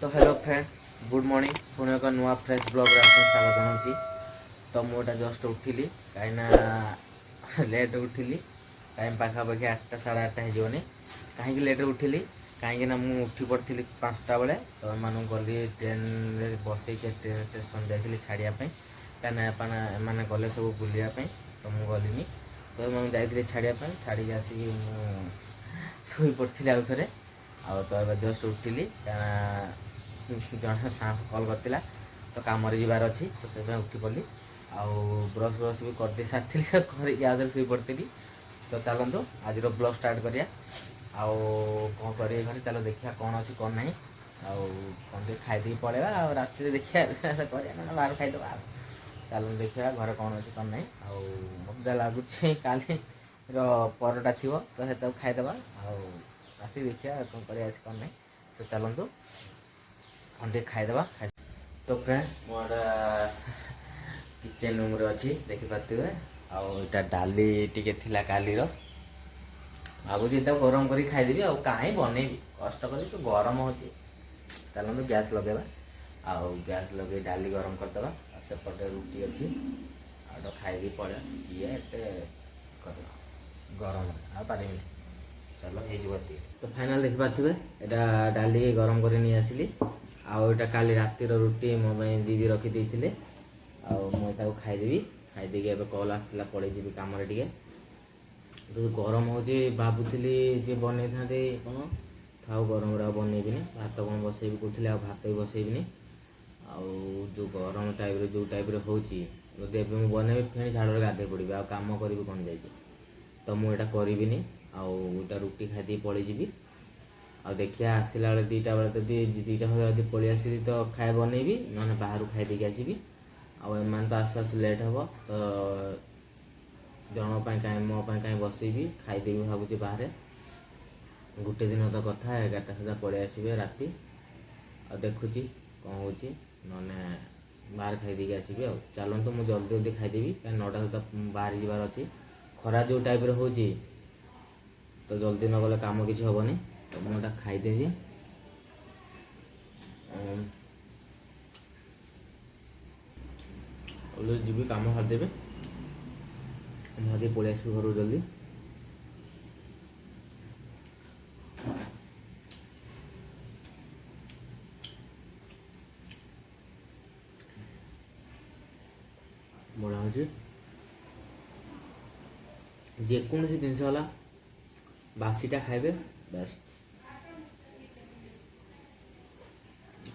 तो hello friend good morning Pune एक नुआ फ्रेश ब्लॉग रे आपन स्वागत जनाऊँगी। तो मुझे जस्ट उठिली कहीं लेट उठिली टाइम पाखापाखि 8टा साढ़े 8टा होनी कहीं लेट उठिली कहीं मुझे उठी पड़ी 5टा बेले तो मैं गली ट्रेन बसई ट्रेन स्टेशन जाइली छाड़ापी कहीं मैंने गले सब बुलायापी तो मुझे गलिनी तो मैं जाइली छाड़ापी छाड़ी आसिक शुई पड़ी आउ थे तो जस्ट उठिली जन साँ कल करता तो कम जबार अच्छी तो से उठी पड़ी आउ ब्रश ब्रश भी कर सारी करके शुई पड़ी तो चलतु आज ब्लॉग स्टार्ट करिया आउ कौन करिए घर चलो देखिए कौन अच्छी कौन ना आउ कौन खाई पलैया आ रात देखिए कर बाहर खाईदे चलो देखिए घर कौन अच्छी कौन ना आउ मजा लगुच काली परटा थी तो से खाईदे रात देखिए कौन कर कौन ना तो चलतु कौन खाईदे तो फ्रेंड मोर किचन रूम रे अच्छी देखिपे आटा डाली टी काली भावुँ गरम कर खाईदेवी आ कहीं बनईबी कष्ट कर तो गरम हो चलते गैस लगेगा आउ गैस लगे डाली गरम करदे सेपटे रुटी अच्छी आ खाई पड़े किए गरम आ पारे चलो हो तो फाइनाल देखिपे यहाँ डाली गरम कर नहीं आसली आटा काली रातिर रुटी मो दीदी रखी आउ खाईदेवी खाईदे कल आसला पड़े जी कम टे तो गरम हो भावुली जे बन कौन थाउ गरम बनईबी भात कौन बसईबी कहते भात भी बसईबी जो गरम टाइप होती बनईबी फिर झाड़ गाधे पड़ी आम करी कौन जा तो मुझे करी आटा रुटी खाई पलैजी आ देखिए आसला बेले 2टा बेले तो 2टा पलि आसली तो खाए बनईबी ना बाहर खाईदे आसबि आम तो आसु आसु लेट हे तो जन कहीं मो कहीं बसईबी खाईदेवी भावुँ बाहर गोटे दिन तो कथा 11टा सुधा पलि आसबे राति आ देखुची कौन हो बाहर खाईदे आसबि चलतु मुझे जल्दी जल्दी खाईदेवी कहीं 9टा सुधा बाहर जबार अच्छी खरा जो टाइप हो तो जल्दी न गले कम किसी हेनी तो मुझे खाईदेवी जी कम सारिदेवी मुझे पलि आसबि घर जल्दी बड़ा हो जेको जिनस बासीटा खाइबे बेस्ट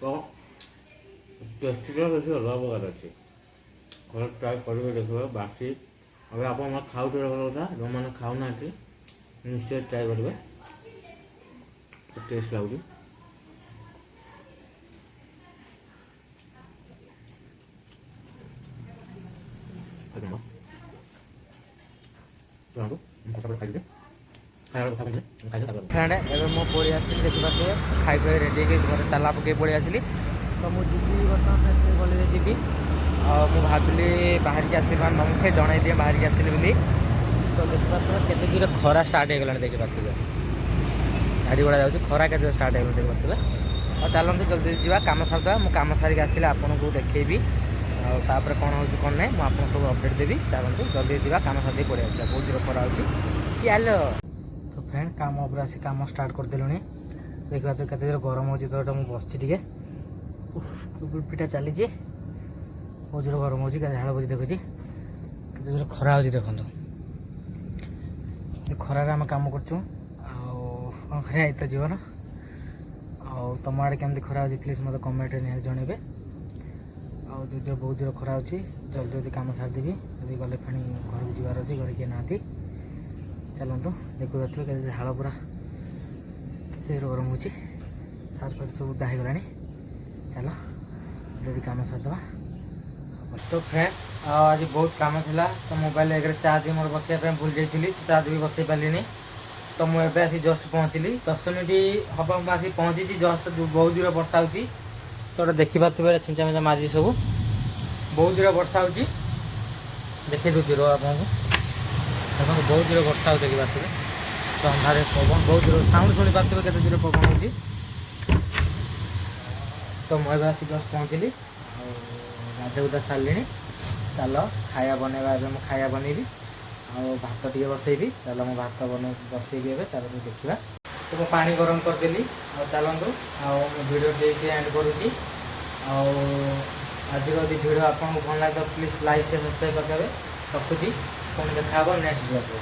तो टेस्टा बेस अलग प्रकार अच्छे घर ट्राए करेंगे देखिए बासी अगर आप खाऊ भल कथा जो मैंने खाऊना निश्चय ट्राए करेंगे टेस्ट लगुच फ्रेंड एवं मो पलि आसली देखिए खाई खाई रेडी घर ताला पकई पलि आसली तो मुझे बर्तमान गली जी मुझे भाविली बाहर की आसबार न मुझे जन दिए बाहर की आसली बोली तो देखिए केते दूर खरा स्टार्ट हो गला देखिपे गाड़ी गुड़ा जाऊँगी खरा के स्टार्ट हो देखिपे और चलते जल्दी जावा कम सारिदा मुझे कम सारिक आसिले आपको देखेबी आपर कौन हो कौन ना मुझे सब अपडेट देवी चलते जल्दी जावा कम सारी पड़े आसा बहुत दूर खरा हो चल तो फ्रेंड कम उपर आसी कम स्टार्ट करदेलुँ देखा तो केते जोर गरम हो तो मुझे बस टे पिठा चली बहुत जोर गरम हो झाड़ बजी देखुची केते जोर खरा हो देखो खरार आम कम कर तो जीवन आम आड़े केमती खरा हो प्लीज मतलब कमेंट निहार जनइबे जो बहुत जोर खरा हो जल्दी जल्दी कम सारिदेवी जब गले फिर घर को जबार अच्छे घर किए ना चलतु देखो देखिए झाड़ पूरा के गरम हो सार फार सब उदा होगला चलो जल्दी कम सारिदेवा तो फ्रेंड आज बहुत कम था तो मोबाइल एक चार्ज मोर बसैया भूल जाइली चार्ज भी बसई पारे तो मुझे आसी जस्ट पहुँचली 10 मिनट हम आसी पहुँची जस्ट बहुत जोर वर्षा हो तो देखिपे छिंचा मिचा मारी सब बहुत जोर वर्षा हो देखी दूसरी रो आपको देखो बहुत जोर वर्षा हो देखिपे तो अंधारे पवन बहुत जोर साउंड शुणी पारे केते जोर पवन हो तो मुझे आसी जस्ट पहुँचली गाधे सारे चल खाया बनवा मुझे खाया बनैबी भात टे बसैबी चल मो भात बन बसैबी ए चल देखा तो मैं पानी गरम करदेली चलतु वीडियो देखिए एंड करुँची आज वीडियो आपको भल लगे तो प्लीज लाइक से सब्सक्राइब करदेवे रखुची पुणी देखा नेक्स्ट वीडियो।